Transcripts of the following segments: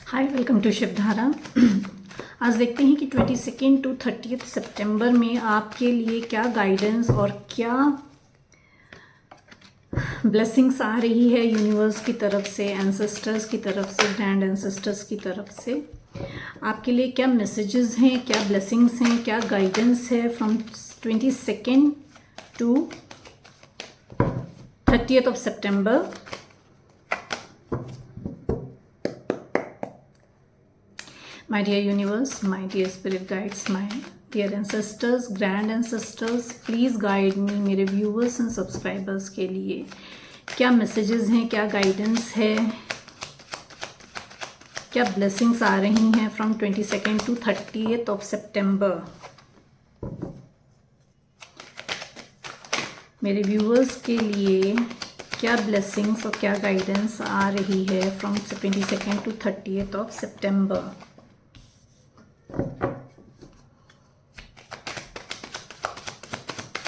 Hi, welcome to Shivdhara. आज देखते हैं कि 22 टू 30 सितंबर में आपके लिए क्या गाइडेंस और क्या ब्लेसिंग्स आ रही है यूनिवर्स की तरफ से, एंसेस्टर्स की तरफ से, ग्रैंड एंसेस्टर्स की तरफ से। आपके लिए क्या मैसेजेस हैं, क्या ब्लेसिंग्स हैं, क्या गाइडेंस है फ्रॉम 22 टू 30 सितंबर। My dear universe, my dear spirit guides, my dear ancestors, grand ancestors, please guide me। मेरे viewers and subscribers के लिए क्या messages हैं, क्या guidance है, क्या blessings आ रही हैं from 22 to 30 September। मेरे viewers के लिए क्या blessings और क्या guidance आ रही है from 22 to 30 September।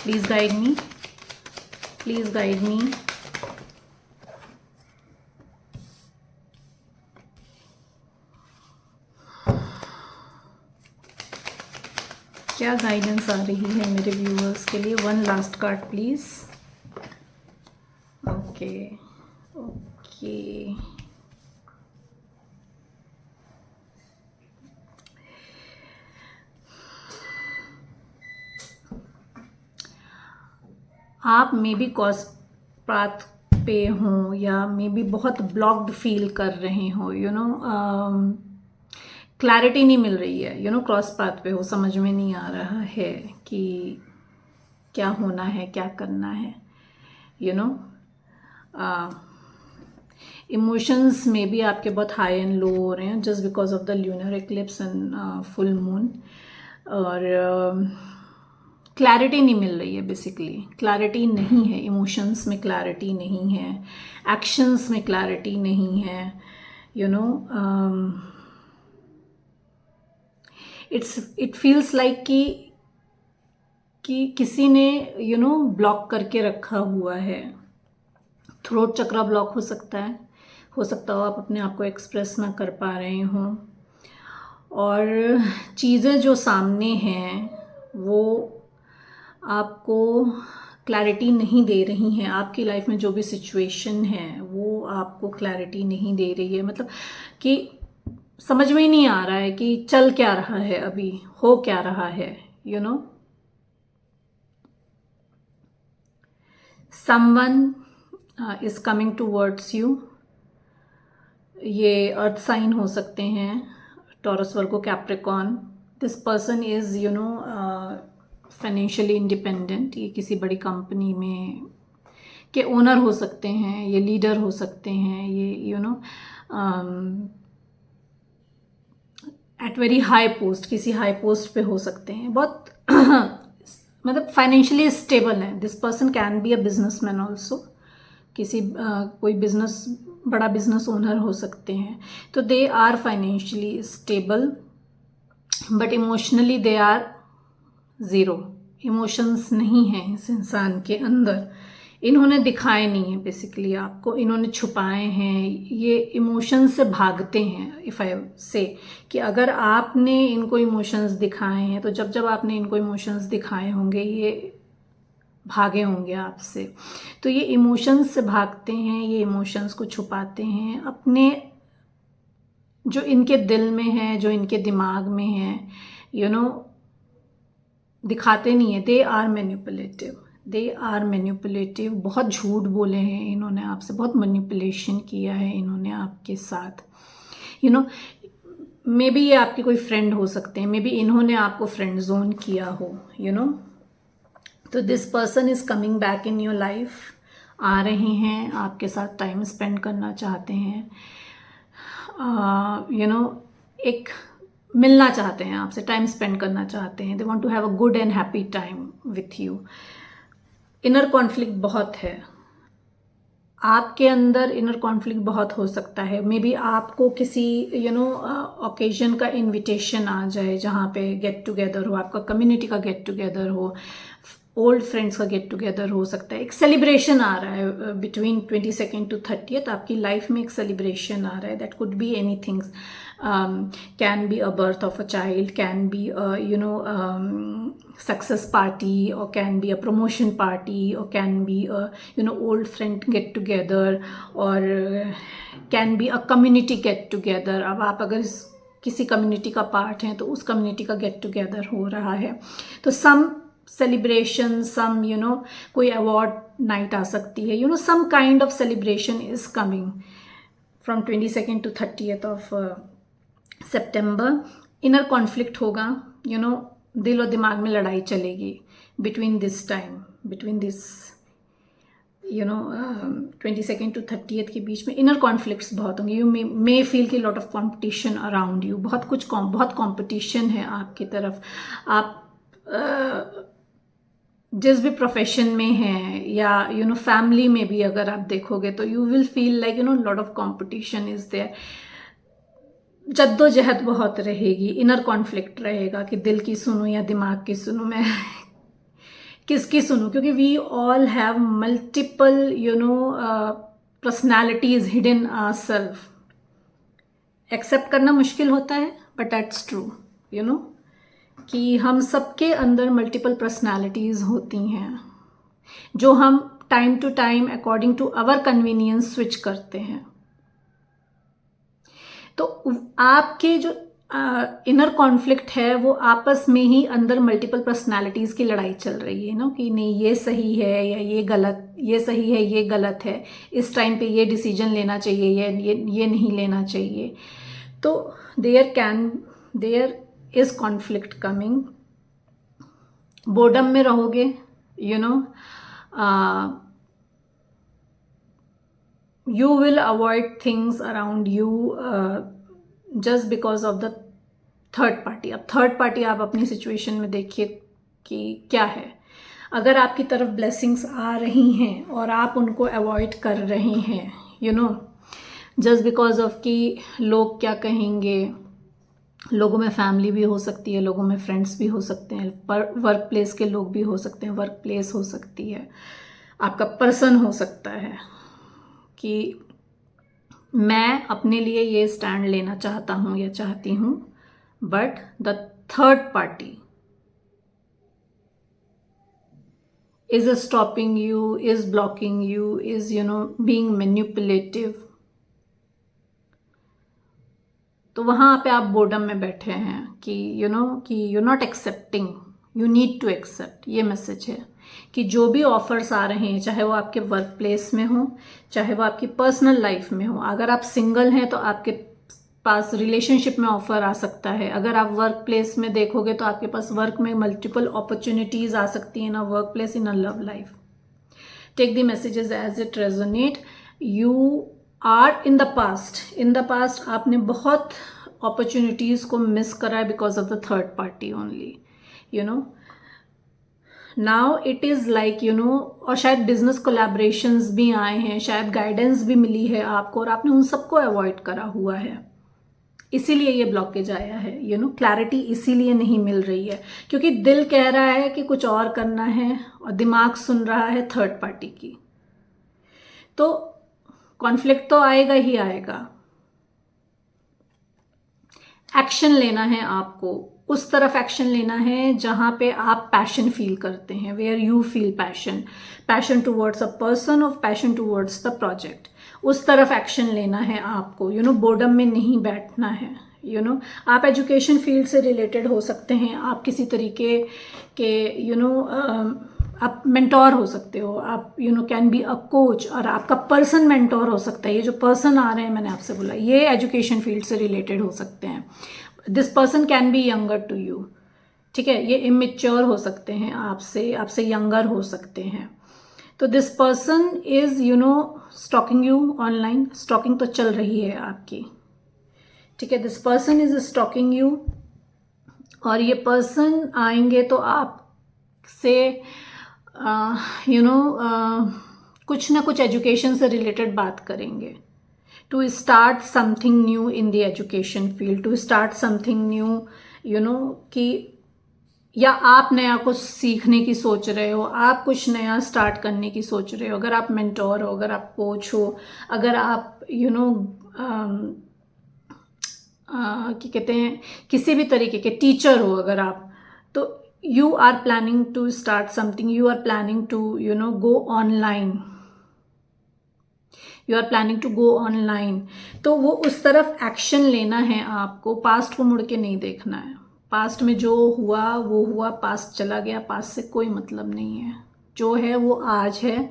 Please guide me. Please guide me. क्या गाइडेंस आ रही है मेरे व्यूअर्स के लिए? One last card please. Okay okay, आप मे बी क्रॉस पाथ पे हों या मे बी बहुत ब्लॉक्ड फील कर रहे हो, क्लैरिटी नहीं मिल रही है, क्रॉस पाथ पे हो, समझ में नहीं आ रहा है कि क्या होना है, क्या करना है, इमोशंस में भी आपके बहुत हाई एंड लो हो रहे हैं just because of the lunar eclipse and full moon. और क्लैरिटी नहीं मिल रही है, बेसिकली क्लैरिटी नहीं है, इमोशंस में क्लैरिटी नहीं है, एक्शंस में क्लैरिटी नहीं है, इट फील्स लाइक कि किसी ने ब्लॉक करके रखा हुआ है। थ्रोट चक्रा ब्लॉक हो सकता है, हो आप अपने आप को एक्सप्रेस ना कर पा रहे हो, और चीज़ें जो सामने हैं वो आपको क्लैरिटी नहीं दे रही हैं। आपकी लाइफ में जो भी सिचुएशन है वो आपको क्लैरिटी नहीं दे रही है, मतलब कि समझ में ही नहीं आ रहा है कि चल क्या रहा है, अभी हो क्या रहा है। Someone is coming towards you. ये अर्थ साइन हो सकते हैं, taurus, Virgo, Capricorn. This person is financially independent. ये किसी बड़ी कंपनी में के ओनर हो सकते हैं, ये लीडर हो सकते हैं, ये एट वेरी हाई पोस्ट, किसी हाई पोस्ट पे हो सकते हैं, बहुत मतलब फाइनेंशियली स्टेबल है। This person can be a businessman also, किसी कोई बिजनेस, बड़ा बिजनेस ओनर हो सकते हैं। तो they are financially stable but emotionally they are zero. Emotions नहीं हैं इस इंसान के अंदर, इन्होंने दिखाए नहीं है, बेसिकली आपको इन्होंने छुपाए हैं। ये इमोशंस से भागते हैं। इफ़ आई से कि अगर आपने इनको इमोशंस दिखाए हैं, तो जब जब आपने इनको इमोशंस दिखाए होंगे ये भागे होंगे आपसे। तो ये इमोशंस से भागते हैं, ये इमोशंस को छुपाते हैं, अपने जो इनके दिल में है, जो इनके दिमाग में है, दिखाते नहीं है। They are manipulative, they are manipulative. बहुत झूठ बोले हैं इन्होंने आपसे, बहुत मैनिपुलेशन किया है इन्होंने आपके साथ। मे बी ये आपके कोई फ्रेंड हो सकते हैं, मे बी इन्होंने आपको फ्रेंड जोन किया हो, तो this person is coming back in your life, आ रहे हैं, आपके साथ टाइम स्पेंड करना चाहते हैं, एक मिलना चाहते हैं आपसे, टाइम स्पेंड करना चाहते हैं। They want to have a good and happy time with you. Inner conflict बहुत है आपके अंदर, इनर कॉन्फ्लिक्ट बहुत हो सकता है। मे बी आपको किसी ओकेजन का इनविटेशन आ जाए जहाँ पे गेट टुगेदर हो, आपका कम्युनिटी का गेट टुगेदर हो, ओल्ड फ्रेंड्स का गेट टुगेदर हो सकता है, एक सेलिब्रेशन आ रहा है बिटवीन 22 to 30th, आपकी लाइफ में एक सेलिब्रेशन आ रहा है. That could be any things, can be a birth of a child, can be success party, और can be a promotion party, और can be a old friend get together, और can be a community get together. अब आप अगर किसी community का part हैं तो उस कम्युनिटी का गेट टुगेदर हो रहा है. तो सम सेलिब्रेशन, सम कोई अवार्ड नाइट आ सकती है, some kind of celebration is coming from 22 to 30th of सितंबर. इनर कॉन्फ्लिक्ट होगा, दिल और दिमाग में लड़ाई चलेगी between this time, between this 22 to 30th के बीच में इनर कॉन्फ्लिक्ट्स बहुत होंगे. यू मे फील कि lot of competition around you, बहुत कॉम्पिटिशन है आपकी तरफ. आप जिस भी प्रोफेशन में हैं या फैमिली में भी अगर आप देखोगे तो you will feel like lot of competition is there. जद्दोजहद बहुत रहेगी, इनर कॉन्फ्लिक्ट रहेगा कि दिल की सुनूं या दिमाग की सुनूं, मैं किसकी सुनूं, क्योंकि we all have multiple personalities hidden our self. Accept करना मुश्किल होता है बट दैट्स ट्रू, कि हम सबके अंदर मल्टीपल पर्सनैलिटीज होती हैं जो हम time to time according to our convenience switch करते हैं. तो आपके जो इनर कॉन्फ्लिक्ट है वो आपस में ही अंदर मल्टीपल पर्सनालिटीज़ की लड़ाई चल रही है ना, कि नहीं ये सही है या ये गलत, ये सही है ये गलत है, इस टाइम पे ये डिसीजन लेना चाहिए या ये नहीं लेना चाहिए. तो there is conflict coming. Boredom में रहोगे, you will avoid things around you just because of the third party. अब थर्ड पार्टी आप अपनी सिचुएशन में देखिए कि क्या है. अगर आपकी तरफ ब्लेसिंग्स आ रही हैं और आप उनको अवॉइड कर रहे हैं जस्ट बिकॉज ऑफ कि लोग क्या कहेंगे. लोगों में फैमिली भी हो सकती है, लोगों में फ्रेंड्स भी हो सकते हैं, पर वर्क प्लेस के लोग भी हो सकते हैं, वर्क प्लेस हो सकती है, आपका पर्सन हो सकता है कि मैं अपने लिए ये स्टैंड लेना चाहता हूँ या चाहती हूँ, but the third party is stopping you, is blocking you, is being manipulative. तो वहाँ पे आप बोर्डम में बैठे हैं कि कि you not accepting, you need to accept. ये मैसेज है कि जो भी ऑफर्स आ रहे हैं, चाहे वो आपके वर्क प्लेस में हो, चाहे वो आपकी पर्सनल लाइफ में हो. अगर आप सिंगल हैं तो आपके पास रिलेशनशिप में ऑफर आ सकता है. अगर आप वर्क प्लेस में देखोगे तो आपके पास वर्क में मल्टीपल अपॉर्चुनिटीज आ सकती हैं, in a work place, in a love life. Take the messages as it resonate. You are in the past आपने बहुत अपॉर्चुनिटीज को मिस करा है because of the third party only. Now it is like और शायद business collaborations भी आए हैं, शायद गाइडेंस भी मिली है आपको और आपने उन सबको अवॉइड करा हुआ है. इसीलिए ये ब्लॉकेज आया है. क्लैरिटी इसीलिए नहीं मिल रही है क्योंकि दिल कह रहा है कि कुछ और करना है और दिमाग सुन रहा है थर्ड पार्टी की. तो कॉन्फ्लिक्ट तो आएगा ही आएगा. एक्शन लेना है आपको, उस तरफ एक्शन लेना है जहां पे आप पैशन फील करते हैं, where you feel passion towards a person और पैशन टूवर्ड्स द प्रोजेक्ट. उस तरफ एक्शन लेना है आपको. बोर्डम में नहीं बैठना है. आप एजुकेशन फील्ड से रिलेटेड हो सकते हैं, आप किसी तरीके के आप मेंटोर हो सकते हो, आप कैन बी अ कोच, और आपका पर्सन मेंटोर हो सकता है. ये जो पर्सन आ रहे हैं मैंने आपसे बोला ये एजुकेशन फील्ड से रिलेटेड हो सकते हैं. This person can be younger to you. ठीक है, ये इमेच्योर हो सकते हैं, आपसे यंगर हो सकते हैं. तो this person is stalking you online. Stalking तो चल रही है आपकी. ठीक है, this person is stalking you और ये पर्सन आएंगे तो आपसे कुछ ना कुछ एजुकेशन से रिलेटेड बात करेंगे. To start something new in the education field, to start something new कि या आप नया कुछ सीखने की सोच रहे हो, आप कुछ नया स्टार्ट करने की सोच रहे हो, अगर आप मेंटोर हो, अगर आप कोच हो, अगर आप क्या कहते हैं किसी भी तरीके के टीचर हो, अगर आप, तो you are planning to start something, you are planning to go online, you are planning to go online, तो वो उस तरफ एक्शन लेना है आपको। पास्ट को मुड़ के नहीं देखना है। पास्ट में जो हुआ वो हुआ, पास्ट चला गया, पास्ट से कोई मतलब नहीं है। जो है वो आज है,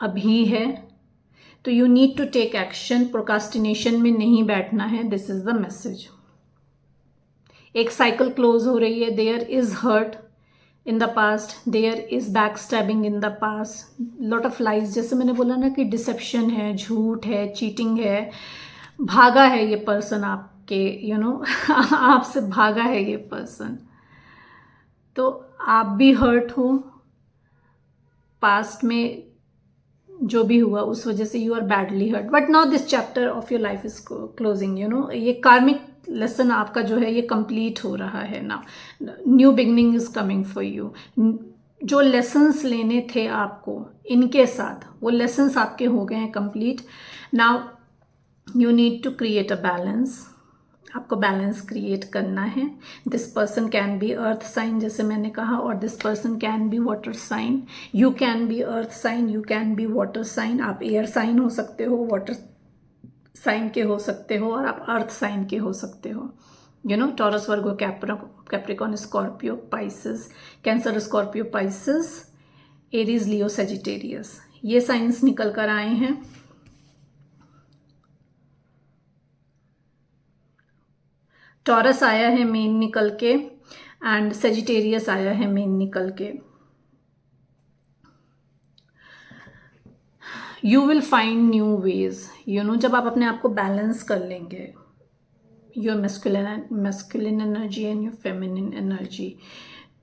अभी है। तो you need to take action, procrastination में नहीं बैठना है। This is the message. एक साइकिल क्लोज हो रही है। There is hurt in the past, there is back stabbing in the past, lot of lies, जैसे मैंने बोला ना कि डिसेप्शन है, झूठ है, चीटिंग है, भागा है ये पर्सन आपके, आपसे भागा है ये पर्सन। तो आप भी हर्ट हो, पास्ट में जो भी हुआ उस वजह से you are badly hurt, but now this chapter of your life is closing, ये कार्मिक लेसन आपका जो है ये कंप्लीट हो रहा है ना। New beginning is coming for you. जो लेसन्स लेने थे आपको इनके साथ, वो लेसन्स आपके हो गए हैं complete. Now you need to create a balance. आपको बैलेंस क्रिएट करना है। This person can be earth sign, जैसे मैंने कहा, और this person can be water sign. You can be earth sign, you can be water sign. आप air sign हो सकते हो, वाटर साइन के हो सकते हो, और आप अर्थ साइन के हो सकते हो। Taurus, Virgo, Capricorn, Scorpio, Pisces, Cancer, Scorpio, Pisces, Aries, Leo, Sagittarius, ये साइंस निकल कर आए हैं। टॉरस आया है मेन निकल के, एंड सेजिटेरियस आया है मेन निकल के। You will find new ways, जब आप अपने आप को बैलेंस कर लेंगे, your masculine energy and your feminine energy,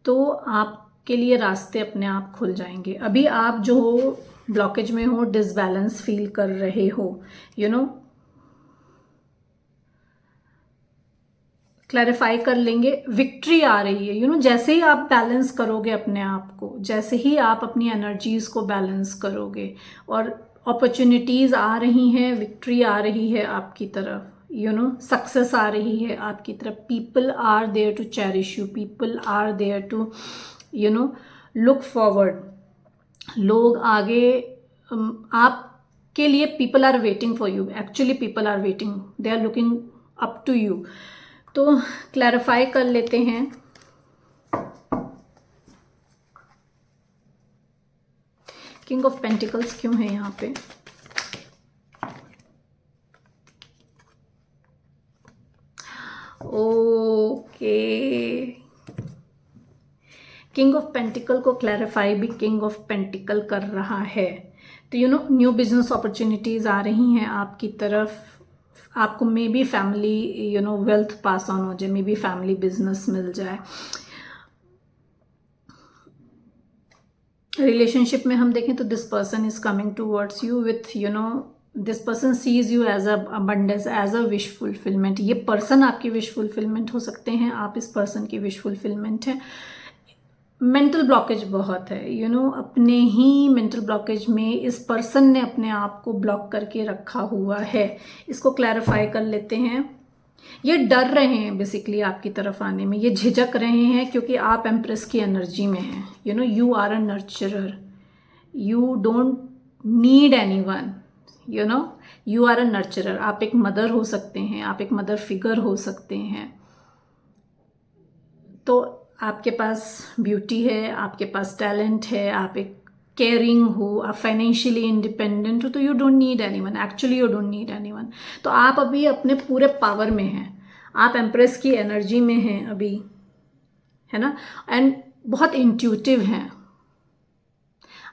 तो आपके लिए रास्ते अपने आप खुल जाएंगे। अभी आप जो ब्लॉकेज में हो, डिसबैलेंस फील कर रहे हो, क्लैरिफाई कर लेंगे, विक्ट्री आ रही है। जैसे ही आप बैलेंस करोगे अपने आप को, जैसे ही आप अपनी एनर्जीज को बैलेंस करोगे, और अपॉर्चुनिटीज आ रही हैं, विक्ट्री आ रही है आपकी तरफ, सक्सेस आ रही है आपकी तरफ। People are there to cherish you, people are there to look forward. लोग आगे आपके लिए, people are waiting for you, actually people are waiting, they are looking up to you. तो क्लैरिफाई कर लेते हैं। किंग ऑफ पेंटिकल्स क्यों है यहाँ पे? ओके, किंग ऑफ पेंटिकल को क्लैरिफाई भी किंग ऑफ पेंटिकल कर रहा है। तो न्यू बिजनेस अपॉर्चुनिटीज आ रही हैं आपकी तरफ। आपको maybe family wealth pass on हो जाए, मे बी फैमिली बिजनेस मिल जाए। रिलेशनशिप में हम देखें तो this person is coming towards you with this person sees you as a abundance, as a wish fulfillment. ये पर्सन आपकी विश फुलफिलमेंट हो सकते हैं, आप इस पर्सन की विश फुलफिलमेंट है। मेंटल ब्लॉकेज बहुत है, अपने ही मेंटल ब्लॉकेज में इस पर्सन ने अपने आप को ब्लॉक करके रखा हुआ है। इसको क्लैरिफाई कर लेते हैं। ये डर रहे हैं बेसिकली आपकी तरफ आने में, ये झिझक रहे हैं क्योंकि आप एम्प्रेस की एनर्जी में हैं। You are a nurturer, you don't need anyone, you are a nurturer. आप एक मदर हो सकते हैं, आप एक मदर फिगर हो सकते हैं। तो आपके पास ब्यूटी है, आपके पास टैलेंट है, आप एक केयरिंग हो, आप फाइनेंशियली इंडिपेंडेंट हो, तो you don't need anyone, actually you don't need anyone. तो आप अभी अपने पूरे पावर में हैं, आप एम्प्रेस की एनर्जी में हैं अभी, है ना। एंड बहुत इंट्यूटिव हैं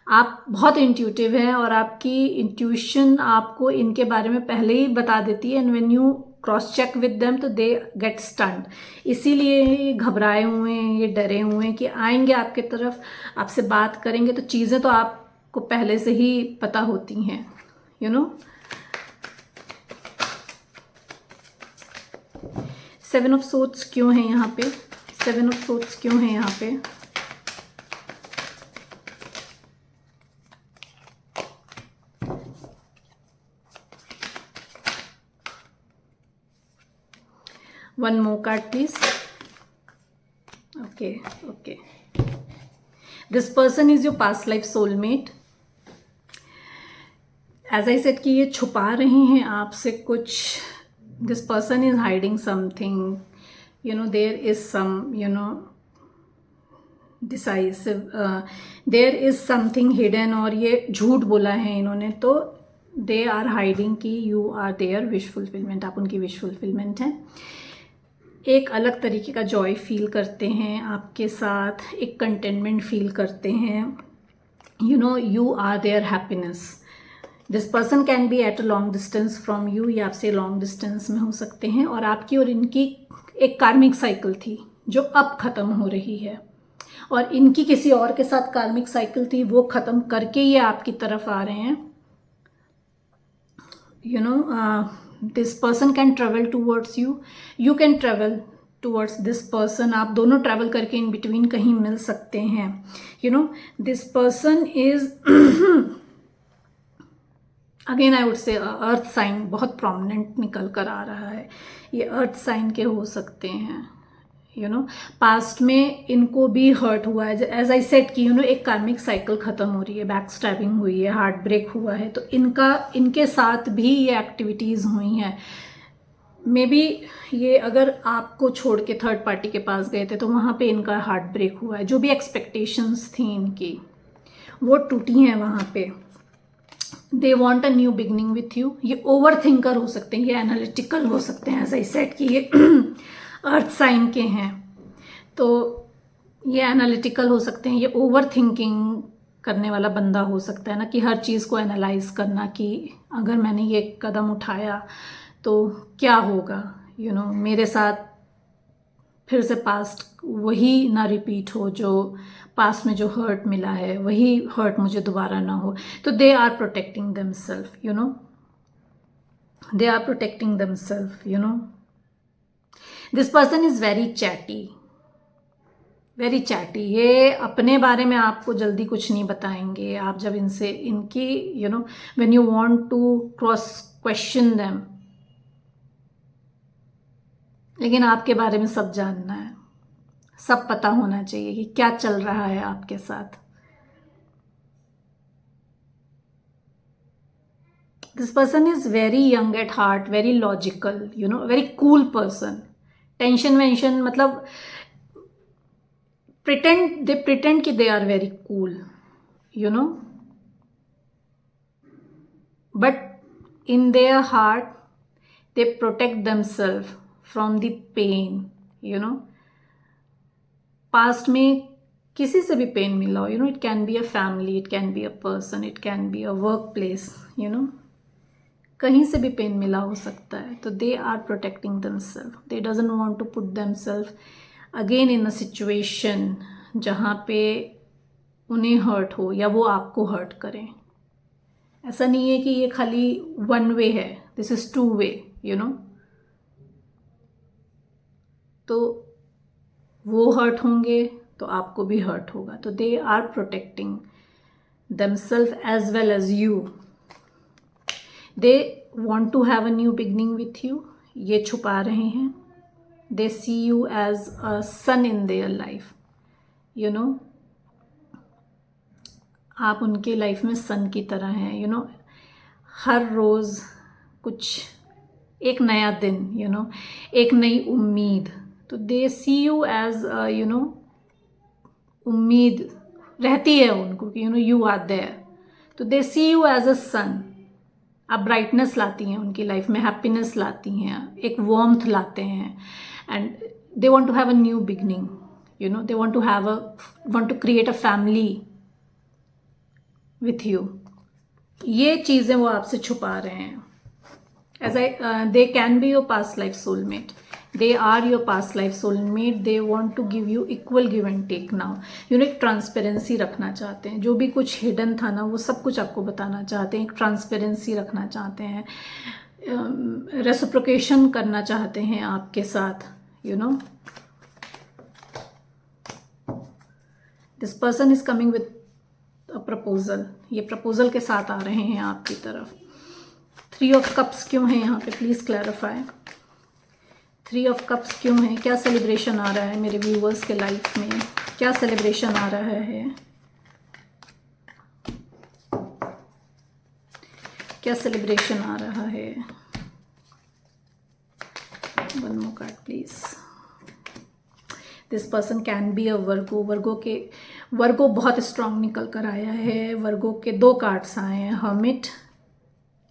आप, बहुत इंट्यूटिव हैं, और आपकी इंट्यूशन आपको इनके बारे में पहले ही बता देती है। And when you cross check with them तो दे गेट स्टन्ड। इसीलिए ये घबराए हुए हैं, ये डरे हुए हैं कि आएंगे आपके तरफ, आपसे बात करेंगे, तो चीज़ें तो आपको पहले से ही पता होती हैं, सेवन ऑफ सोर्ड्स क्यों है यहाँ पे? 7 ऑफ सोर्ड्स क्यों है यहाँ पे? One more card please. Okay. This person is your past life soulmate. As I said कि ये छुपा रहे हैं आपसे कुछ. This person is hiding something. There is some, decisive. There is something hidden, और ये झूठ बोला है इन्होंने, तो they are hiding कि you are their wish fulfillment. आप उनकी wish fulfillment हैं. एक अलग तरीके का जॉय फील करते हैं आपके साथ, एक कंटेनमेंट फील करते हैं. You are there happiness. This person can be at a long distance from you. ये आपसे लॉन्ग डिस्टेंस में हो सकते हैं, और आपकी और इनकी एक कार्मिक साइकिल थी जो अब ख़त्म हो रही है, और इनकी किसी और के साथ कार्मिक साइकिल थी, वो ख़त्म करके ये आपकी तरफ आ रहे हैं. This person can travel towards you. You can travel towards this person. आप दोनों ट्रैवल करके इन बिटवीन कहीं मिल सकते हैं. This person is again I would say earth sign बहुत प्रोमिनेंट निकल कर आ रहा है. ये अर्थ साइन के हो सकते हैं. पास्ट में इनको भी हर्ट हुआ है. एज आई सेड कि एक कार्मिक साइकिल ख़त्म हो रही है, बैक स्टैबिंग हुई है, हार्ट ब्रेक हुआ है, तो इनके साथ भी ये एक्टिविटीज़ हुई हैं. मे बी ये अगर आपको छोड़ के थर्ड पार्टी के पास गए थे तो वहाँ पे इनका हार्ट ब्रेक हुआ है. जो भी एक्सपेक्टेशंस थी इनकी वो टूटी हैं वहाँ पे. They want a new beginning with you. ये ओवर थिंकर हो सकते हैं, ये एनालिटिकल हो सकते हैं. एज आई सेड कि ये अर्थ साइन के हैं, तो ये एनालिटिकल हो सकते हैं. ये ओवर थिंकिंग करने वाला बंदा हो सकता है ना, कि हर चीज़ को एनालाइज करना कि अगर मैंने ये कदम उठाया तो क्या होगा. मेरे साथ फिर से पास्ट वही ना रिपीट हो, जो पास्ट में जो हर्ट मिला है वही हर्ट मुझे दोबारा ना हो. तो they are protecting themselves. They are protecting themselves. This person is very chatty. Very chatty. ये अपने बारे में आपको जल्दी कुछ नहीं बताएंगे. आप जब इनसे इनकी when you want to cross question them, लेकिन आपके बारे में सब जानना है, सब पता होना चाहिए कि क्या चल रहा है आपके साथ. This person is very young at heart, very logical, very cool person. Tension वेंशन मतलब दे प्रिटेंड कि they are very cool, but in their heart they protect themselves from the pain. Past में किसी से भी पेन मिला हो, it can be a family, it can be a person, it can be a work place, कहीं से भी pain मिला हो सकता है. तो they are protecting themselves. They doesn't want to put themselves again in a situation जहाँ पे उन्हें हर्ट हो या वो आपको हर्ट करें. ऐसा नहीं है कि ये खाली वन वे है, दिस इज टू वे. तो वो हर्ट होंगे तो आपको भी हर्ट होगा. तो they are protecting themselves as well as you. They want to have a new beginning with you. ये छुपा रहे हैं. They see you as a sun in their life. आप उनके लाइफ में सन की तरह हैं. हर रोज़ कुछ एक नया दिन, एक नई उम्मीद. तो दे सी यू एज उम्मीद रहती है उनको कि यू आर देयर. तो दे सी यू एज अ सन. आप ब्राइटनेस लाती हैं उनकी लाइफ में, हैप्पीनेस लाती हैं, एक वार्मथ लाते हैं. And they want to have a new beginning. They want to create a family with you. ये चीज़ें वो आपसे छुपा रहे हैं. they can be your past life soulmate. They are your past life soulmate. They want to give you equal give and take now. एक transparency रखना चाहते हैं. जो भी कुछ हिडन था ना वो सब कुछ आपको बताना चाहते हैं. एक ट्रांसपेरेंसी रखना चाहते हैं, रेसिप्रोकेशन करना चाहते हैं आपके साथ. This person is coming with a proposal, ये प्रपोजल के साथ आ रहे हैं आपकी तरफ। 3 ऑफ कप्स क्यों है यहाँ पे, प्लीज क्लैरिफाई। 3 ऑफ कप्स क्यों है, क्या सेलिब्रेशन आ रहा है मेरे व्यूवर्स के लाइफ में, क्या सेलिब्रेशन आ रहा है, क्या सेलिब्रेशन आ रहा है। One more card please. This person can be a Virgo, Virgo बहुत स्ट्रांग निकल कर आया है। वर्गो के 2 कार्ड्स आए हैं, hermit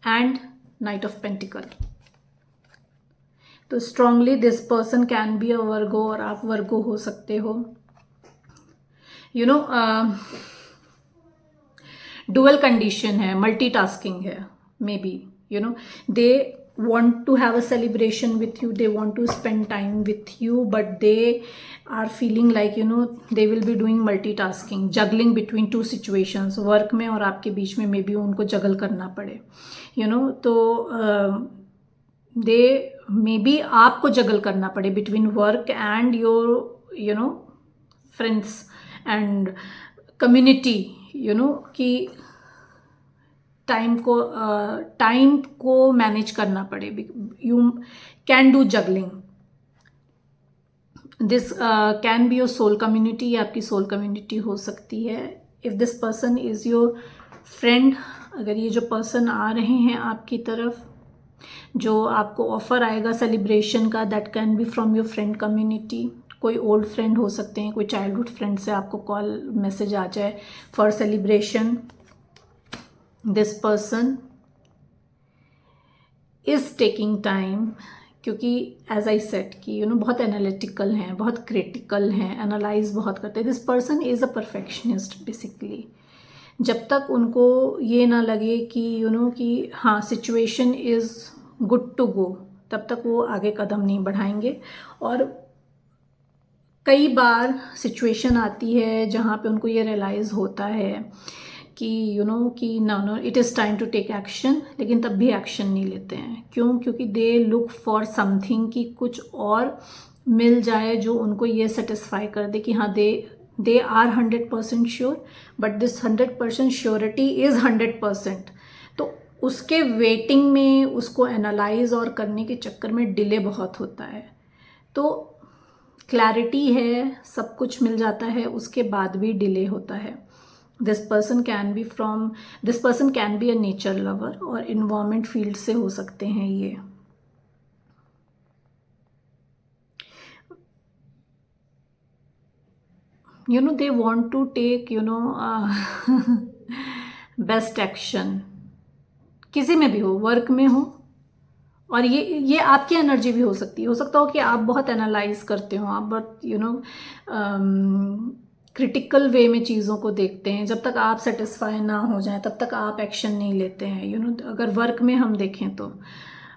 and knight of pentacle. तो strongly this person can be a Virgo, और आप वर्गो हो सकते हो। यू नो डुअल कंडीशन है, मल्टीटास्किंग है, maybe you know they want to have a celebration with you, they want to spend time with you, but they are feeling like they will be doing multitasking, juggling between 2 situations, work में और आपके बीच में may be उनको जगल करना पड़े, तो दे may be आपको juggle करना पड़े between work and your friends and community, कि टाइम को मैनेज करना पड़े। You can do juggling. This can be your soul community, ये आपकी सोल कम्युनिटी हो सकती है। If this person is your friend, अगर ये जो पर्सन आ रहे हैं आपकी तरफ, जो आपको ऑफर आएगा सेलिब्रेशन का, that can be from your friend community. कोई ओल्ड फ्रेंड हो सकते हैं, कोई चाइल्डहुड फ्रेंड से आपको कॉल मैसेज आ जाए for celebration. This person is taking time, क्योंकि एज आई सेड कि बहुत एनालिटिकल हैं, बहुत क्रिटिकल हैं, एनालाइज बहुत करते हैं। This person is a perfectionist basically. जब तक उनको ये ना लगे कि कि हाँ situation is good to go, तब तक वो आगे कदम नहीं बढ़ाएंगे। और कई बार सिचुएशन आती है जहाँ पे उनको ये रियलाइज़ होता है कि कि no it is time to take action, लेकिन तब भी एक्शन नहीं लेते हैं। क्यों? क्योंकि दे लुक फॉर समथिंग, कि कुछ और मिल जाए जो उनको ये सेटिस्फाई कर दे कि हाँ they are 100% sure, but this 100% surety is 100%। तो उसके वेटिंग में, उसको एनालाइज और करने के चक्कर में डिले बहुत होता है। तो क्लैरिटी है, सब कुछ मिल जाता है, उसके बाद भी डिले होता है। This person can be a nature lover, और इन्वायरमेंट फील्ड से हो सकते हैं ये। They want to take best action, किसी में भी हो, वर्क में हो, और ये आपकी एनर्जी भी हो सकती है। हो सकता हो कि आप बहुत एनालाइज करते हो, आप बहुत क्रिटिकल वे में चीज़ों को देखते हैं। जब तक आप सेटिस्फाई ना हो जाए तब तक आप एक्शन नहीं लेते हैं। अगर वर्क में हम देखें तो,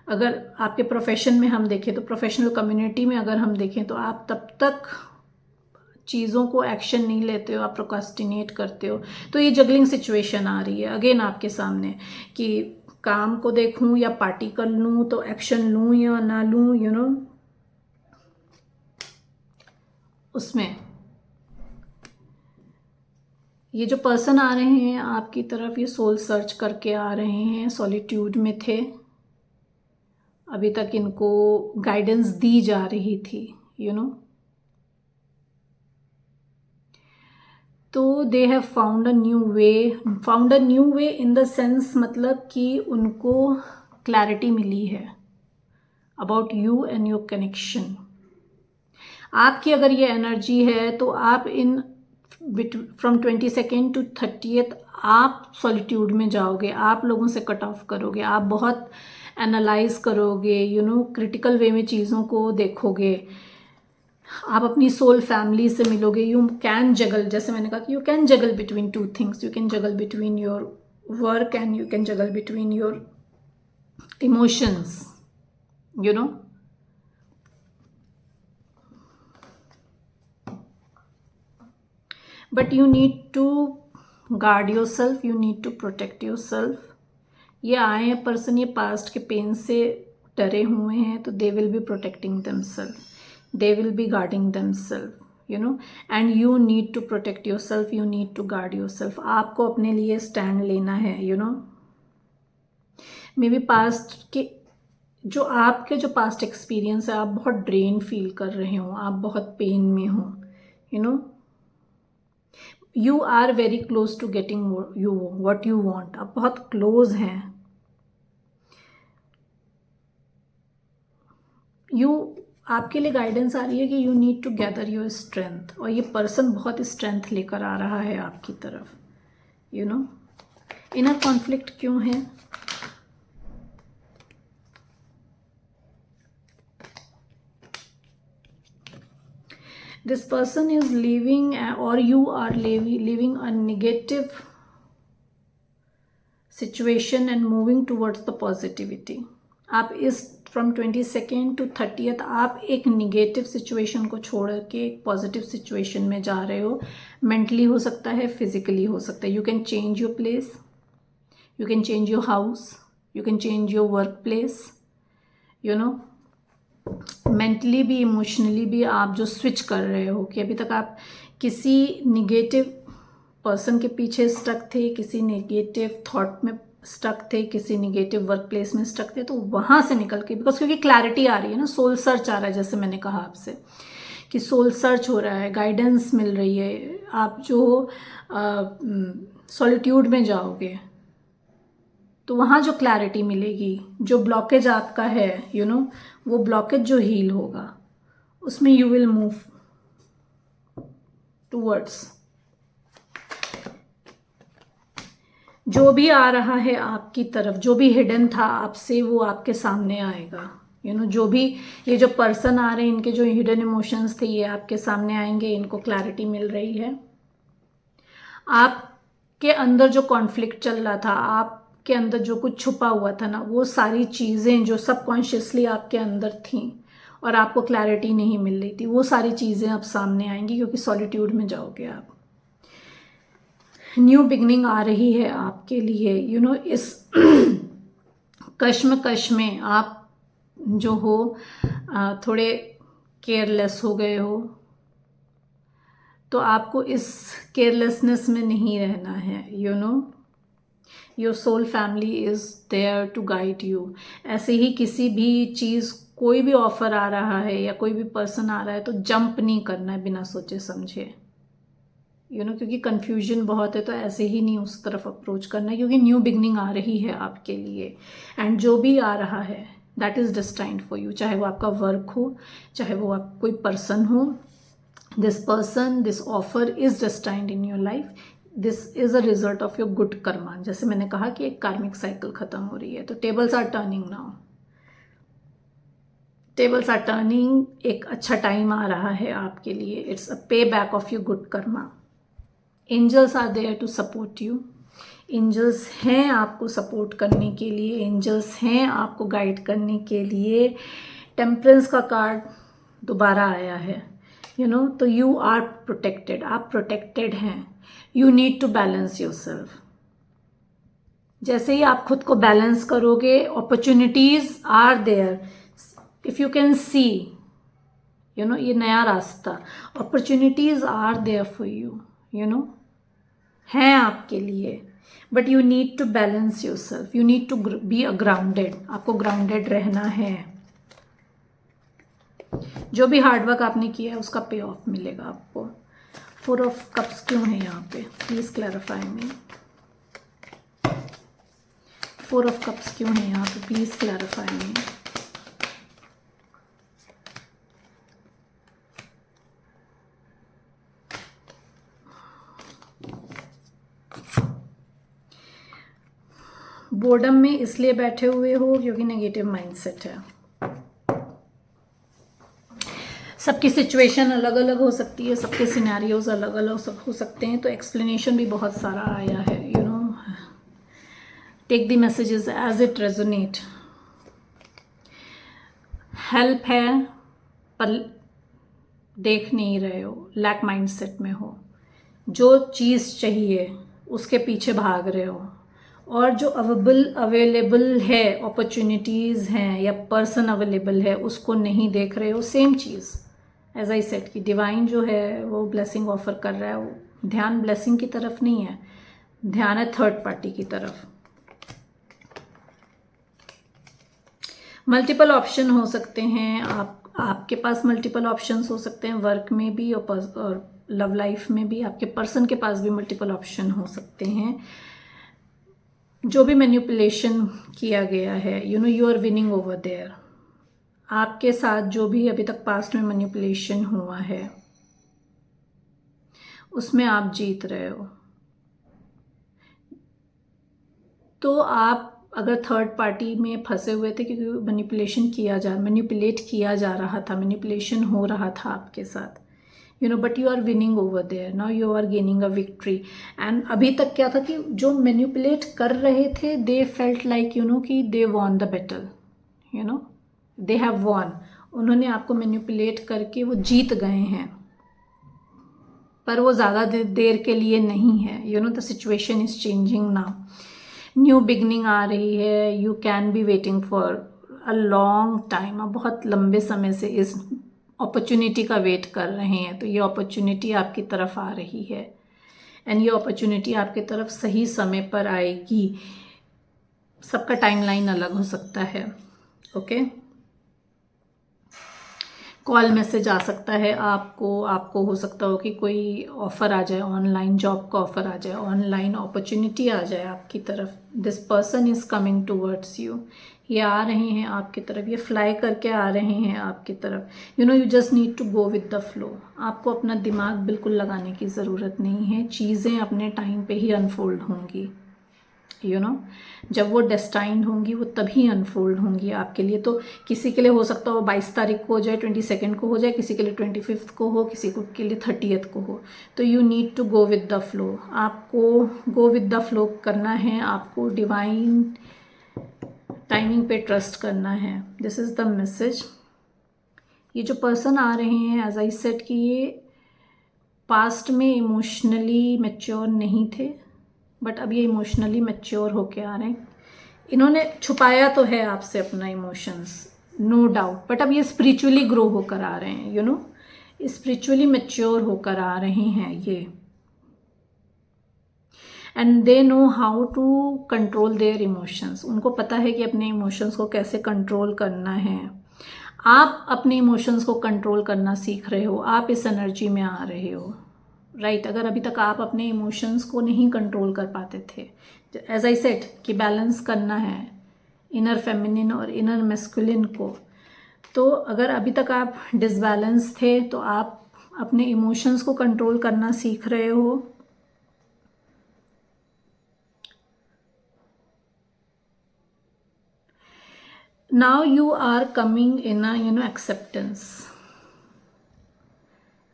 अगर आपके प्रोफेशन में हम देखें तो, प्रोफेशनल कम्युनिटी में अगर हम देखें तो, आप तब तक चीज़ों को एक्शन नहीं लेते हो, आप प्रोक्रास्टिनेट करते हो। तो ये जगलिंग सिचुएशन आ रही है अगेन आपके सामने, कि काम को देखूं या पार्टी कर लूं, तो एक्शन लूं या ना लूं, उसमें ये जो पर्सन आ रहे हैं आपकी तरफ, ये सोल सर्च करके आ रहे हैं, सॉलिट्यूड में थे, अभी तक इनको गाइडेंस दी जा रही थी, तो they have found a new way in the sense, मतलब कि उनको क्लैरिटी मिली है about you and your connection. आपकी अगर ये एनर्जी है तो आप फ्रॉम 22nd to 30th आप सॉलिट्यूड में जाओगे, आप लोगों से कट ऑफ करोगे, आप बहुत एनालाइज करोगे, क्रिटिकल वे में चीज़ों को देखोगे, आप अपनी सोल फैमिली से मिलोगे। यू कैन जगल, जैसे मैंने कहा कि you can juggle between 2 things, you can juggle between your work and you can juggle between your emotions, but you need to guard yourself, you need to protect yourself. ये आए हैं person, ये past के pen से डरे हुए हैं, तो they will be protecting themselves, they will be guarding themselves, you know, and you need to protect yourself, you need to guard yourself. आपको अपने लिए स्टैंड लेना है, you know. Maybe past के जो आपके जो past experience है, आप बहुत ड्रेन फील कर रहे हो, आप बहुत पेन में हो, you know. You are very close to getting you what you want, आप बहुत क्लोज हैं। आपके लिए गाइडेंस आ रही है कि you need to gather your strength, और ये पर्सन बहुत स्ट्रेंथ लेकर आ रहा है आपकी तरफ, यू नो। इनर कॉन्फ्लिक्ट क्यों है? दिस पर्सन इज लिविंग, और you are living a negative situation and moving towards the positivity. आप इस फ्रॉम 22nd to 30th आप एक निगेटिव सिचुएशन को छोड़ के एक पॉजिटिव सिचुएशन में जा रहे हो। मेंटली हो सकता है, फिजिकली हो सकता है। You can change your place, you can change your house, you can change your work place, you know. Mentally भी, इमोशनली भी आप जो स्विच कर रहे हो कि अभी तक आप किसी निगेटिव पर्सन के पीछे स्टक थे, किसी नेगेटिव थॉट में स्टक थे, किसी निगेटिव वर्क प्लेस में स्टक थे, तो वहाँ से निकल के, बिकॉज क्योंकि क्लैरिटी आ रही है ना, सोल सर्च आ रहा है, जैसे मैंने कहा आपसे कि सोल सर्च हो रहा है, गाइडेंस मिल रही है। आप जो सॉलिट्यूड में जाओगे तो वहाँ जो क्लैरिटी मिलेगी, जो ब्लॉकेज आपका है, यू नो, वो ब्लॉकेज जो हील होगा, उसमें यू विल मूव टूवर्ड्स। जो भी आ रहा है आपकी तरफ, जो भी हिडन था आपसे, वो आपके सामने आएगा, यू नो। जो भी ये जो पर्सन आ रहे हैं, इनके जो हिडन इमोशंस थे, ये आपके सामने आएंगे, इनको क्लैरिटी मिल रही है। आपके अंदर जो कॉन्फ्लिक्ट चल रहा था, आपके अंदर जो कुछ छुपा हुआ था ना, वो सारी चीज़ें जो सबकॉन्शियसली आपके अंदर थीं और आपको क्लैरिटी नहीं मिल रही थी, वो सारी चीज़ें अब सामने आएंगी, क्योंकि सॉलिट्यूड में जाओगे आप। न्यू बिगनिंग आ रही है आपके लिए, यू नो। इस कश्मकश में आप जो हो थोड़े केयरलेस हो गए हो, तो आपको इस केयरलेसनेस में नहीं रहना है, you know. Your soul family is there to guide you. ऐसे ही किसी भी चीज़, कोई भी ऑफर आ रहा है या कोई भी पर्सन आ रहा है, तो जंप नहीं करना है बिना सोचे समझे, यू नो, क्योंकि कन्फ्यूजन बहुत है, तो ऐसे ही नहीं उस तरफ अप्रोच करना है, क्योंकि न्यू बिगनिंग आ रही है आपके लिए। एंड जो भी आ रहा है that is destined for you, चाहे वो आपका वर्क हो, चाहे वो आप कोई पर्सन हो। This person, this offer is destined in your life, this is a result of your good Karma. जैसे मैंने कहा कि एक कार्मिक साइकिल खत्म हो रही है, तो tables are turning now, tables are turning. एक अच्छा टाइम आ रहा है आपके लिए, it's a payback of your good karma. Angels are there to support you, angels हैं आपको सपोर्ट करने के लिए, एंजल्स हैं आपको गाइड करने के लिए। टेम्परेंस का कार्ड दोबारा आया है, यू नो। तो यू आर प्रोटेक्टेड, आप प्रोटेक्टेड हैं। You need to balance yourself. जैसे ही आप खुद को बैलेंस करोगे, opportunities are there, if you can see, you know, ये नया रास्ता, opportunities are there for you, you know, हैं आपके लिए। But you need to balance yourself, you need to be grounded, आपको ग्राउंडेड रहना है। जो भी हार्डवर्क आपने किया है उसका पे ऑफ मिलेगा आपको। 4 ऑफ कप्स क्यों है यहाँ पे? Please clarify me. 4 of cups क्यों है यहाँ पे? Please clarify me. बोर्डम में इसलिए बैठे हुए हो क्योंकि नेगेटिव माइंडसेट है। सबकी सिचुएशन अलग अलग हो सकती है, सबके सिनेरियोज अलग अलग हो सकते हैं, तो एक्सप्लेनेशन भी बहुत सारा आया है, you know. Take the messages as it resonate. Help है पर देख नहीं रहे हो, लैक माइंडसेट में हो। जो चीज़ चाहिए उसके पीछे भाग रहे हो, और जो अवेलेबल है, अपॉर्चुनिटीज़ हैं या पर्सन अवेलेबल है, उसको नहीं देख रहे हो। सेम चीज़, एज आई सेड कि डिवाइन जो है वो ब्लेसिंग ऑफर कर रहा है, वो ध्यान ब्लेसिंग की तरफ नहीं है, ध्यान है थर्ड पार्टी की तरफ। मल्टीपल ऑप्शन हो सकते हैं, आपके पास मल्टीपल ऑप्शंस हो सकते हैं, वर्क में भी और लव लाइफ में भी। आपके पर्सन के पास भी मल्टीपल ऑप्शन हो सकते हैं। जो भी मैनिपुलेशन किया गया है, you are winning over there. आपके साथ जो भी अभी तक पास्ट में मैनिपुलेशन हुआ है उसमें आप जीत रहे हो। तो आप अगर थर्ड पार्टी में फंसे हुए थे क्योंकि मैनिपुलेट किया जा रहा था, मैनिपुलेशन हो रहा था आपके साथ, but you are winning over there, now you are gaining a victory. And अभी तक क्या था कि जो मैनिपुलेट कर रहे थे दे फेल्ट लाइक कि they won the battle, they have von. उन्होंने आपको मैनिपुलेट करके वो जीत गए हैं, पर वो ज़्यादा देर के लिए नहीं है। The situation is changing now. New beginning आ रही है। You can be waiting for a long time. आप बहुत लंबे समय से इस अपॉर्चुनिटी का वेट कर रहे हैं, तो ये अपॉर्चुनिटी आपकी तरफ आ रही है एंड ये अपॉर्चुनिटी आपकी तरफ सही समय पर आएगी। सबका टाइमलाइन अलग हो सकता है। ओके, कॉल मैसेज आ सकता है आपको हो सकता हो कि कोई ऑफ़र आ जाए, ऑनलाइन जॉब का ऑफ़र आ जाए, ऑनलाइन अपॉर्चुनिटी आ जाए आपकी तरफ। This person is coming towards you. ये आ रहे हैं आपकी तरफ, ये फ्लाई करके आ रहे हैं आपकी तरफ। You just need to go with the flow. आपको अपना दिमाग बिल्कुल लगाने की ज़रूरत नहीं है, चीज़ें अपने टाइम पे ही अनफोल्ड होंगी। जब वो डेस्टाइंड होंगी वो तभी अनफोल्ड होंगी आपके लिए। तो किसी के लिए हो सकता हो 22 तारीख को हो जाए, 22 को हो जाए, किसी के लिए 25 को हो, किसी को के लिए 30 को हो। तो you need to go with the flow. आपको गो विद द फ्लो करना है, आपको डिवाइन टाइमिंग पे ट्रस्ट करना है। This is the message. ये जो पर्सन आ रहे हैं, एज आई सेड कि ये पास्ट में इमोशनली मैच्योर नहीं थे, बट अब ये इमोशनली मैच्योर होके आ रहे हैं। इन्होंने छुपाया तो है आपसे अपना इमोशंस, नो डाउट, बट अब ये स्पिरिचुअली ग्रो होकर आ रहे हैं, स्पिरिचुअली मैच्योर होकर आ रहे हैं ये। And they know how to control their emotions. उनको पता है कि अपने इमोशंस को कैसे कंट्रोल करना है। आप अपने इमोशंस को कंट्रोल करना सीख रहे हो, आप इस एनर्जी में आ रहे हो, राइट। अगर अभी तक आप अपने इमोशंस को नहीं कंट्रोल कर पाते थे, एज आई सेड कि बैलेंस करना है इनर फेमिनिन और इनर मैस्कुलिन को, तो अगर अभी तक आप डिसबैलेंस थे तो आप अपने इमोशंस को कंट्रोल करना सीख रहे हो। Now you are coming in a acceptance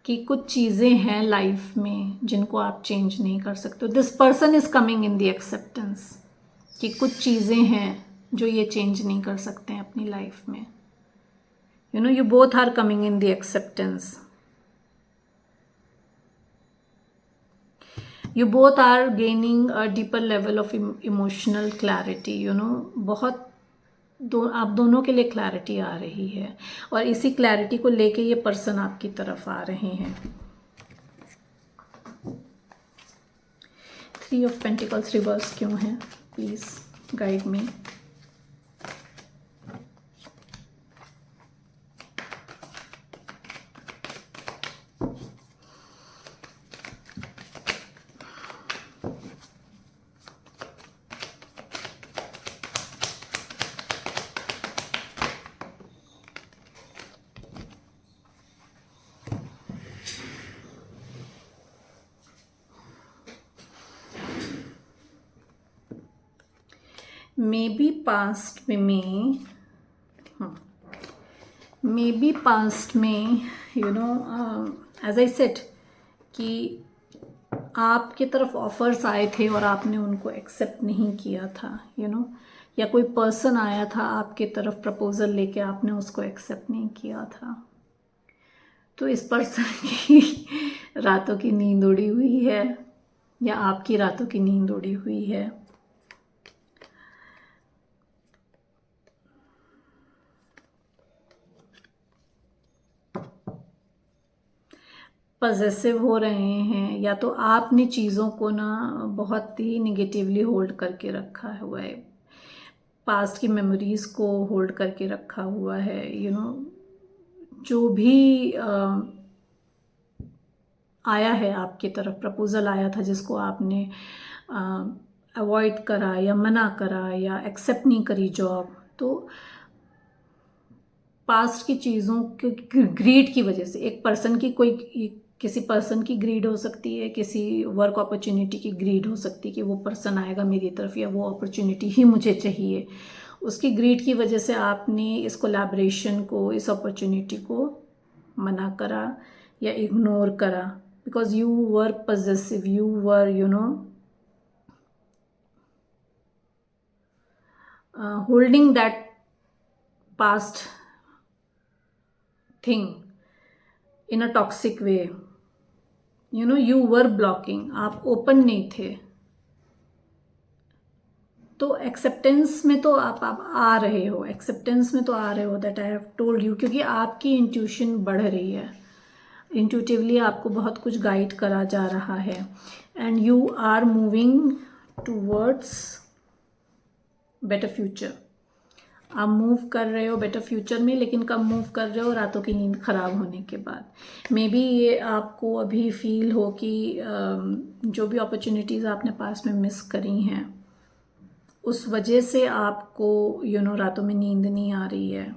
कि कुछ चीज़ें हैं लाइफ में जिनको आप चेंज नहीं कर सकते। This person is coming in the acceptance कि कुछ चीज़ें हैं जो ये चेंज नहीं कर सकते हैं अपनी लाइफ में। You both are coming in the acceptance. You both are gaining a deeper level of emotional clarity. बहुत आप दोनों के लिए क्लैरिटी आ रही है और इसी क्लैरिटी को लेके ये पर्सन आपकी तरफ आ रहे हैं। 3 ऑफ पेंटिकल्स रिवर्स क्यों है? Please guide me. May be past में एज आई सेड कि आपके तरफ ऑफर्स आए थे और आपने उनको एक्सेप्ट नहीं किया था, या कोई पर्सन आया था आपके तरफ प्रपोजल लेके, आपने उसको एक्सेप्ट नहीं किया था। तो इस पर्सन की रातों की नींद उड़ी हुई है या आपकी रातों की नींद उड़ी हुई है। पजेसिव हो रहे हैं, या तो आपने चीज़ों को ना बहुत ही निगेटिवली होल्ड करके रखा हुआ है, पास्ट की मेमोरीज को होल्ड करके रखा हुआ है। जो भी आया है आपकी तरफ, प्रपोजल आया था जिसको आपने अवॉइड करा या मना करा या एक्सेप्ट नहीं करी जॉब, तो पास्ट की चीज़ों के ग्रीड की वजह से, एक पर्सन की किसी पर्सन की ग्रीड हो सकती है, किसी वर्क अपॉर्चुनिटी की ग्रीड हो सकती है कि वो पर्सन आएगा मेरी तरफ या वो अपॉर्चुनिटी ही मुझे चाहिए, उसकी ग्रीड की वजह से आपने इस कोलैबोरेशन को, इस अपॉर्चुनिटी को मना करा या इग्नोर करा, because you were possessive, you were holding that past thing in a toxic way. You were blocking, आप ओपन नहीं थे। तो एक्सेप्टेंस में तो आप आ रहे हो, एक्सेप्टेंस में तो आ रहे हो, that I have told you, क्योंकि आपकी इंट्यूशन बढ़ रही है, इंट्यूटिवली आपको बहुत कुछ गाइड करा जा रहा है, and you are moving towards better future. आप मूव कर रहे हो बेटर फ्यूचर में, लेकिन कब मूव कर रहे हो? रातों की नींद खराब होने के बाद। मे बी ये आपको अभी फील हो कि जो भी अपॉर्चुनिटीज़ आपने पास में मिस करी हैं, उस वजह से आपको रातों में नींद नहीं आ रही है,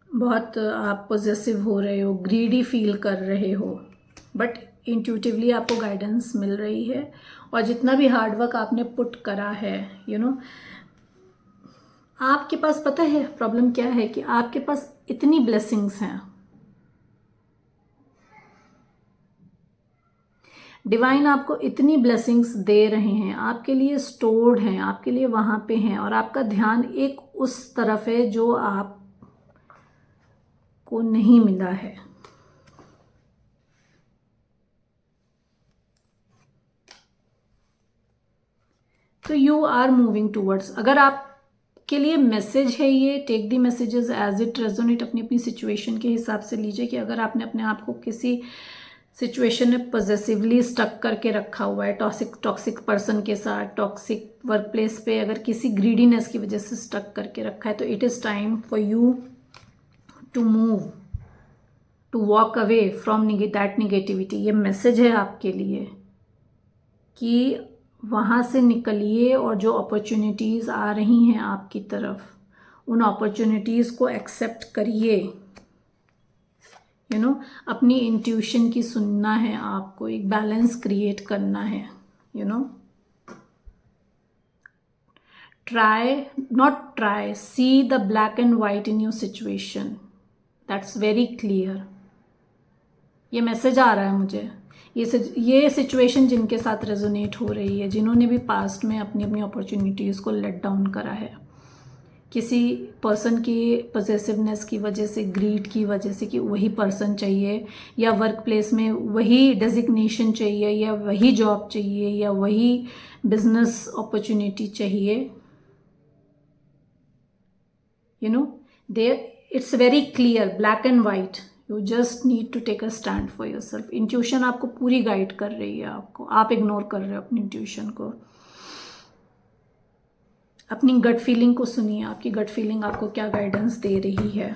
बहुत आप पॉजेसिव हो रहे हो, ग्रीडी फील कर रहे हो, बट इंट्यूटिवली आपको गाइडेंस मिल रही है। और जितना भी हार्डवर्क आपने पुट करा है, आपके पास, पता है प्रॉब्लम क्या है, कि आपके पास इतनी ब्लेसिंग्स हैं, डिवाइन आपको इतनी ब्लेसिंग्स दे रहे हैं, आपके लिए स्टोर्ड हैं, आपके लिए वहां पे हैं, और आपका ध्यान एक उस तरफ है जो आपको नहीं मिला है। तो यू आर मूविंग टूवर्ड्स, अगर आप के लिए मैसेज है ये, take the messages as it resonate, अपनी अपनी सिचुएशन के हिसाब से लीजिए। कि अगर आपने अपने आप को किसी सिचुएशन में पॉजेसिवली स्टक करके रखा हुआ है, टॉक्सिक पर्सन के साथ, टॉक्सिक वर्क प्लेस पे अगर किसी ग्रीडीनेस की वजह से स्टक करके रखा है, तो it is time for you to move, to walk away from that negativity. ये मैसेज है आपके लिए कि वहाँ से निकलिए, और जो अपॉर्चुनिटीज़ आ रही हैं आपकी तरफ, उन अपॉर्चुनिटीज़ को एक्सेप्ट करिए। अपनी इंट्यूशन की सुनना है आपको, एक बैलेंस क्रिएट करना है। Try see the black and white in your situation, that's very clear. ये मैसेज आ रहा है मुझे, ये सिचुएशन जिनके साथ रेजोनेट हो रही है, जिन्होंने भी पास्ट में अपनी अपनी अपॉर्चुनिटीज़ को लेट डाउन करा है, किसी पर्सन की पॉसेसिवनेस की वजह से, ग्रीड की वजह से, कि वही पर्सन चाहिए, या वर्क प्लेस में वही डेजिग्नेशन चाहिए, या वही जॉब चाहिए, या वही बिजनेस अपॉर्चुनिटी चाहिए, it's very clear, black and white. You just need to take a stand for yourself. Intuition आपको पूरी गाइड कर रही है, आपको, आप इग्नोर कर रहे हो अपनी इंट्यूशन को। अपनी गट फीलिंग को सुनिए, आपकी गट फीलिंग आपको क्या गाइडेंस दे रही है,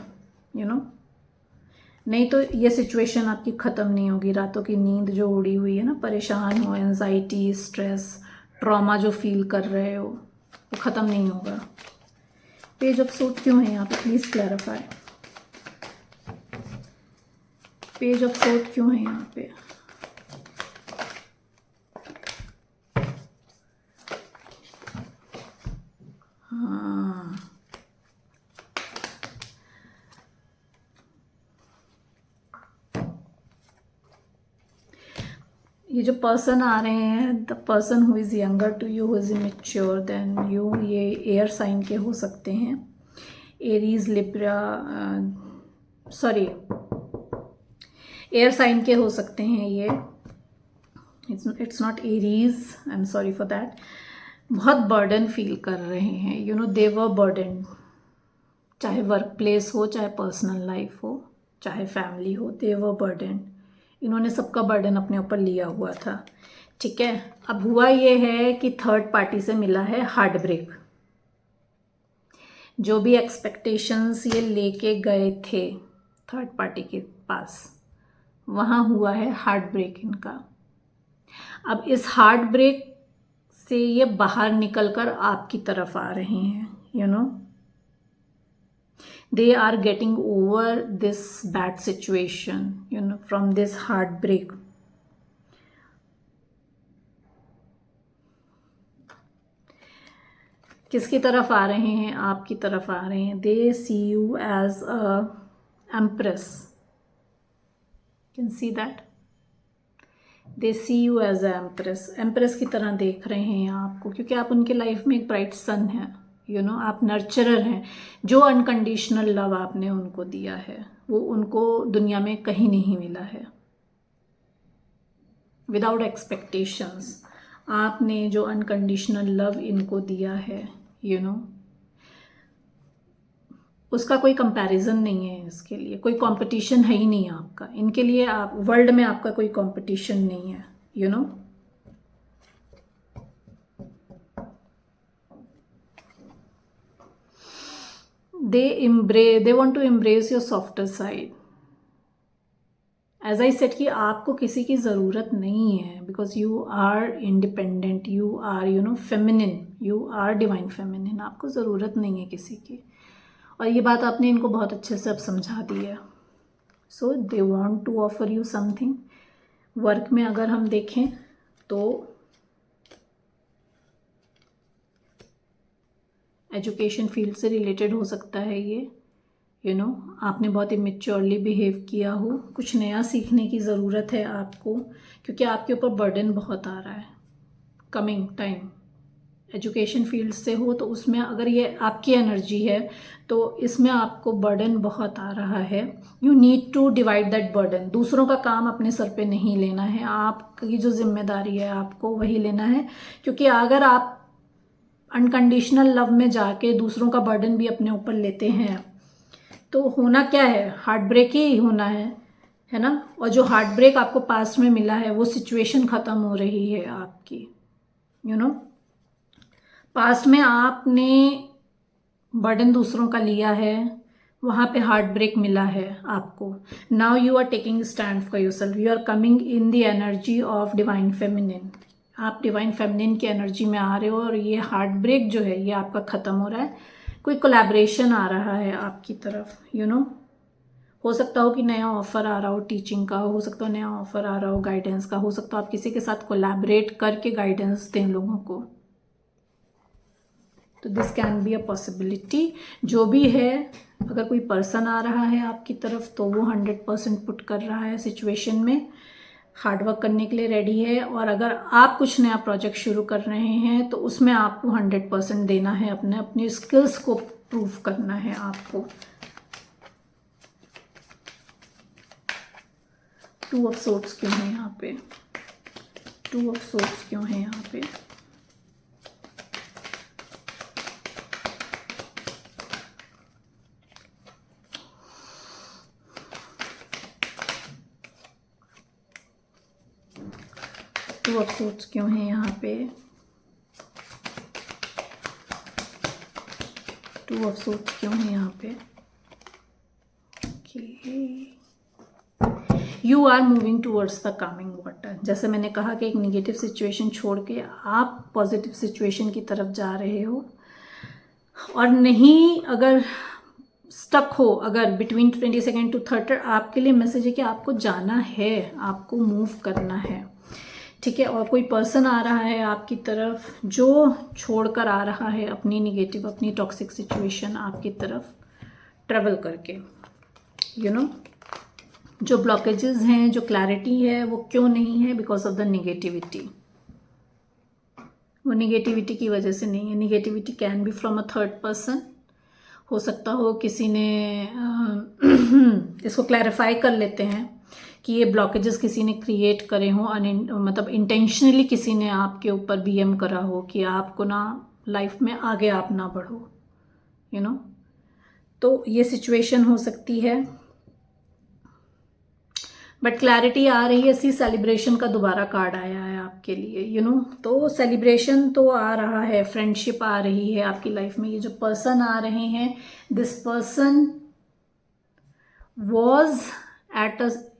नहीं तो ये सिचुएशन आपकी ख़त्म नहीं होगी। रातों की नींद जो उड़ी हुई है ना, परेशान हो, एंजाइटी, स्ट्रेस, ट्रॉमा जो फील कर रहे हो, वो ख़त्म नहीं होगा। पेज ऑफ सोर्ड क्यों है यहाँ पे? Please clarify. Page of sword क्यों है यहाँ पे? हाँ, ये जो पर्सन आ रहे हैं, the person who is younger to you, who is mature than you, ये एयर साइन के हो सकते हैं, Aries, Libra, sorry, air sign के हो सकते हैं ये। It's not Aries, I am sorry for that. बहुत बर्डन फील कर रहे हैं, दे वर बर्डन, चाहे वर्क प्लेस हो, चाहे पर्सनल लाइफ हो, चाहे फैमिली हो, दे वर बर्डन। इन्होंने सबका बर्डन अपने ऊपर लिया हुआ था, ठीक है। अब हुआ ये है कि थर्ड पार्टी से मिला है हार्ट ब्रेक। जो भी एक्सपेक्टेशंस ये लेके गए थे थर्ड पार्टी के पास, वहाँ हुआ है हार्ट ब्रेक इनका। अब इस हार्ट ब्रेक से ये बाहर निकलकर आपकी तरफ आ रहे हैं, you know, they are getting over this bad situation, you know, from this heartbreak. किसकी तरफ आ रहे हैं? आपकी तरफ आ रहे हैं। they see you as a empress, can see that, they see you as a empress, empress की तरह देख रहे हैं आपको, क्योंकि आप उनके लाइफ में एक ब्राइट सन है, यू नो, आप नर्चरर हैं। जो अनकंडीशनल लव आपने उनको दिया है वो उनको दुनिया में कहीं नहीं मिला है। विदाउट एक्सपेक्टेशंस आपने जो अनकंडीशनल लव इनको दिया है, यू नो, उसका कोई कंपैरिजन नहीं है, इसके लिए कोई कंपटीशन है ही नहीं आपका इनके लिए। आप वर्ल्ड में आपका कोई कंपटीशन नहीं है, you no. they want to embrace your softer side. As I said कि आपको किसी की ज़रूरत नहीं है, because you are independent, you are, you know, feminine, you are divine feminine, आपको ज़रूरत नहीं है किसी की। और ये बात आपने इनको बहुत अच्छे से अब समझा दी है। So they want to offer you something. Work में अगर हम देखें तो एजुकेशन फील्ड से रिलेटेड हो सकता है ये, यू नो, आपने बहुत इमेच्योरली बिहेव किया हो, कुछ नया सीखने की ज़रूरत है आपको, क्योंकि आपके ऊपर बर्डन बहुत आ रहा है कमिंग टाइम। एजुकेशन फील्ड से हो तो उसमें अगर ये आपकी एनर्जी है तो इसमें आपको बर्डन बहुत आ रहा है। You need to divide that burden. दूसरों का काम अपने सर पे नहीं लेना है, आपकी जो जिम्मेदारी है आपको वही लेना है, क्योंकि अगर आप अनकंडीशनल लव में जाके दूसरों का बर्डन भी अपने ऊपर लेते हैं तो होना क्या है? हार्ट ब्रेक ही होना है ना। और जो हार्ट ब्रेक आपको पास्ट में मिला है वो सिचुएशन ख़त्म हो रही है आपकी, यू नो। पास्ट में आपने बर्डन दूसरों का लिया है, वहाँ पे हार्ट ब्रेक मिला है आपको। Now you are taking stand for yourself, you are coming in the energy of divine feminine. आप डिवाइन फेमिनिन की एनर्जी में आ रहे हो और ये हार्ट ब्रेक जो है ये आपका ख़त्म हो रहा है। कोई कोलैबोरेशन आ रहा है आपकी तरफ, यू नो। हो सकता हो कि नया ऑफर आ रहा हो टीचिंग का, हो सकता हो नया ऑफर आ रहा हो गाइडेंस का, हो सकता हो आप किसी के साथ कोलैबोरेट करके गाइडेंस दें लोगों को। तो this can be a possibility. जो भी है, अगर कोई पर्सन आ रहा है आपकी तरफ तो वो 100% पुट कर रहा है सिचुएशन में, हार्डवर्क करने के लिए रेडी है। और अगर आप कुछ नया प्रोजेक्ट शुरू कर रहे हैं तो उसमें आपको 100% देना है, अपने स्किल्स को प्रूव करना है आपको। 2 ऑफ सोर्ड्स क्यों है यहाँ पे? 2 ऑफ सोर्ड्स क्यों है यहाँ पे? टू ऑफ सोर्ड्स क्यों है यहाँ पे? 2 ऑफ सोर्ड्स क्यों है यहाँ पे? You are moving towards the coming water. जैसे मैंने कहा कि एक निगेटिव सिचुएशन छोड़ के आप पॉजिटिव सिचुएशन की तरफ जा रहे हो। और नहीं, अगर स्टक हो, अगर बिटवीन 22 to 3, आपके लिए मैसेज है कि आपको जाना है, आपको मूव करना है, ठीक है। और कोई पर्सन आ रहा है आपकी तरफ जो छोड़कर आ रहा है अपनी निगेटिव, अपनी टॉक्सिक सिचुएशन आपकी तरफ ट्रेवल करके, यू नो। जो ब्लॉकेजेस हैं, जो क्लैरिटी है, वो क्यों नहीं है? Because of the negativity. वो निगेटिविटी की वजह से नहीं है। Negativity can be from a third person. हो सकता हो किसी ने इसको क्लैरिफाई कर लेते हैं कि ये ब्लॉकेजेस किसी ने क्रिएट करे हों, मतलब इंटेंशनली किसी ने आपके ऊपर बीएम करा हो कि आपको ना लाइफ में आगे आप ना बढ़ो, यू नो। तो ये सिचुएशन हो सकती है। बट क्लैरिटी आ रही है, इसी सेलिब्रेशन का दोबारा कार्ड आया है आपके लिए, यू नो। तो सेलिब्रेशन तो आ रहा है, फ्रेंडशिप आ रही है आपकी लाइफ में। ये जो पर्सन आ रहे हैं, this person was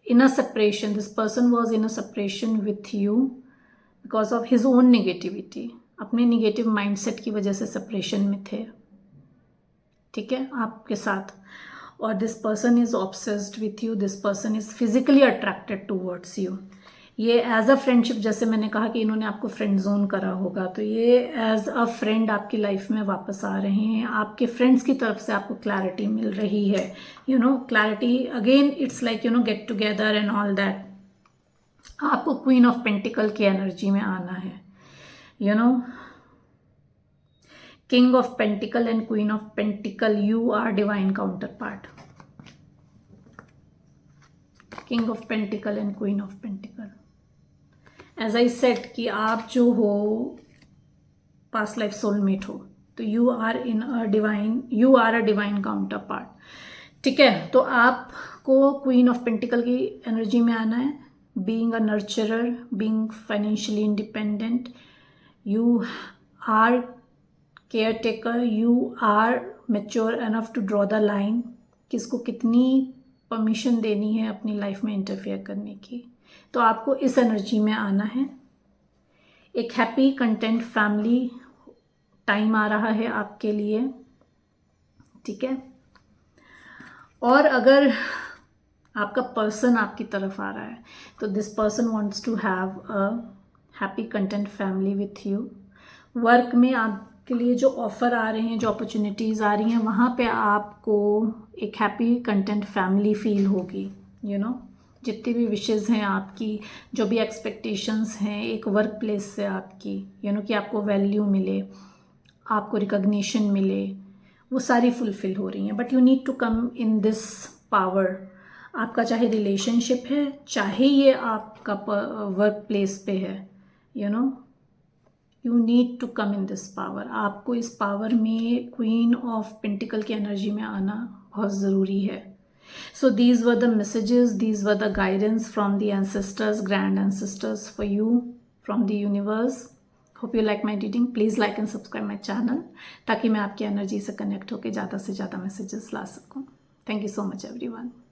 in a separation. This person was in a separation with you because of his own negativity. अपने नेगेटिव माइंडसेट की वजह से सेपरेशन में थे, ठीक है, आपके साथ। और this person is obsessed with you, this person is physically attracted towards you. ये एज अ फ्रेंडशिप, जैसे मैंने कहा कि इन्होंने आपको फ्रेंड जोन करा होगा, तो ये एज अ फ्रेंड आपकी लाइफ में वापस आ रहे हैं। आपके फ्रेंड्स की तरफ से आपको क्लैरिटी मिल रही है, you know, clarity again, it's like you know get together and all that. आपको क्वीन ऑफ पेंटिकल की एनर्जी में आना है, you know. King of pentacle and queen of pentacle, you are divine counterpart. King of pentacle and queen of pentacle, as I said कि आप जो हो past life soulmate हो, तो you are a divine counterpart, ठीक है। तो आपको क्वीन ऑफ पेंटिकल की एनर्जी में आना है, being a nurturer, being financially independent, you are caretaker, you are mature enough to draw the line, किसको कितनी परमिशन देनी है अपनी लाइफ में इंटरफेयर करने की। तो आपको इस एनर्जी में आना है। एक हैप्पी कंटेंट फैमिली टाइम आ रहा है आपके लिए, ठीक है। और अगर आपका पर्सन आपकी तरफ आ रहा है, तो this person wants to have a happy content family with you. Work में आपके लिए जो ऑफर आ रहे हैं, जो अपॉर्चुनिटीज़ आ रही हैं, वहाँ पे आपको एक हैप्पी कंटेंट फैमिली फील होगी, यू नो। जितनी भी विशेज़ हैं आपकी, जो भी एक्सपेक्टेशंस हैं एक वर्क प्लेस से आपकी, यू नो, कि आपको वैल्यू मिले, आपको रिकग्निशन मिले, वो सारी फुलफिल हो रही हैं। But you need to come in this power. आपका चाहे रिलेशनशिप है, चाहे ये आपका वर्क प्लेस पे है, you know, you need to come in this power. आपको इस पावर में क्वीन ऑफ पेंटिकल की एनर्जी में आना बहुत ज़रूरी है। So these were the messages, these were the guidance from the ancestors, grand ancestors for you from the universe. Hope you like my reading. Please like and subscribe my channel ताकि मैं आपकी energy से connect होकर ज़्यादा से ज़्यादा messages ला सकूं। Thank you so much everyone.